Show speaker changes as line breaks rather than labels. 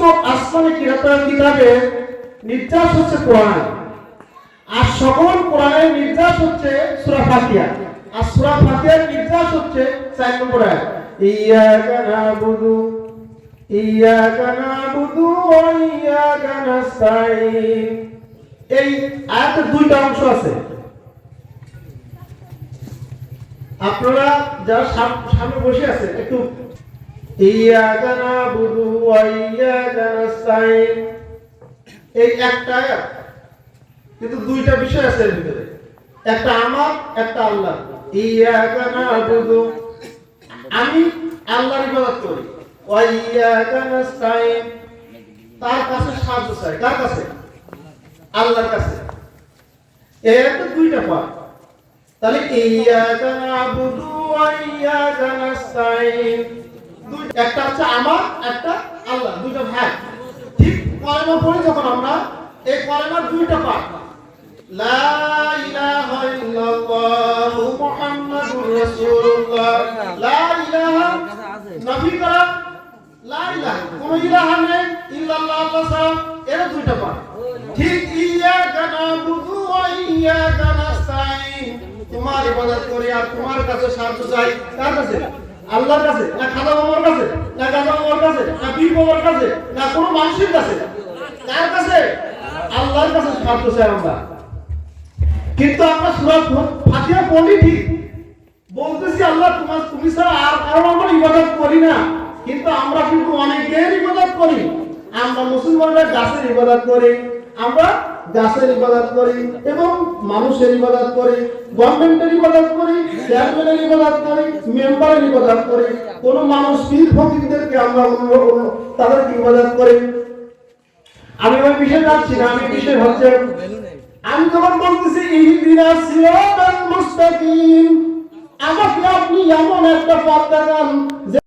সমস্ত আসমানি কিতাবে নির্যাস হচ্ছে কোরআন, আর সকল কোরআনের নির্যাস হচ্ছে সূরা ফাতিহা, আর সূরা ফাতিহার নির্যাস হচ্ছে 4 নম্বর আয়াত, ইয়াকা নাবুদু ওয়া ইয়াকা নাস্তাঈন। এই আয়াতের দুইটা অংশ আছে। আপনারা যারা সামনে বসে আছেন একটু ইয়াকা নাবুদু ওয়া ইয়াকা নাস্তাঈন, এই একটা আয়াত, কিন্তু দুইটা বিষয় আছে এর ভিতরে, একটা আমার, একটা আল্লাহ। ইয়াকা নাবুদু, আমি আল্লাহর ইবাদত করি, ওয়া ইয়াকা নাস্তাঈন, তার কাছে সাহায্য চাই। কার কাছে? আল্লাহর কাছে। এর তো দুইটা পার্ট। তাহলে ইয়াকা নাবুদু ওয়া ইয়াকা নাস্তাঈন, একটা হচ্ছে আমার, একটা আল্লাহ, দুইটা ভাগ। ঠিক কলেমা পড়ি যখন আমরা, এই কলেমার দুইটা পার্ট, লা ইলাহা ইল্লাল্লাহু মুহাম্মাদুর রাসূলুল্লাহ। লা ইলাহা নফি করা, লা ইলাহা কোন ইলাহা নেই, ইল্লাল্লাহ আল্লাহ ছাড়া, এর দুইটা পার্ট। ঠিক ইয়াকা নাবুদু ওয়া ইয়াকা নাস্তাঈন, তোমার ইবাদত করি আর তোমার কাছে সাহায্য চাই। কার কাছে? আল্লাহর কাছে, না খাজা বাবার কাছে, না গাজা বাবার কাছে, না পীর বাবার কাছে, না কোনো মানুষের কাছে? কার কাছে? আল্লাহর কাছে সাহায্য চাই আমরা। কিন্তু আমরা সূরা ফাতিহা পড়ি ঠিক, বলতেছি আল্লাহ তুমি ছাড়া আর কারো আমরা ইবাদত করি না, কিন্তু আমরা কিন্তু অনেকের ইবাদত করি। আমরা মুসলমানরা গাছের ইবাদত করি, আমরা গাছের ইবাদত করি এবং মানুষের ইবাদত করি, গভর্নমেন্টের ইবাদত করি, চেয়ারম্যানের ইবাদত করি, মেম্বারের ইবাদত করি, কোন মানুষ পীর ফকিরদেরকে আমরা তাদেরকে ইবাদত করি। আমি ওই বিষয়ে যাচ্ছি না, আমি বিষয় হচ্ছে আমি যখন বলতেছি ইহদিনাস সিরাতাল মুস্তাকিম, আমাকে আপনি এমন একটা পথ দেখান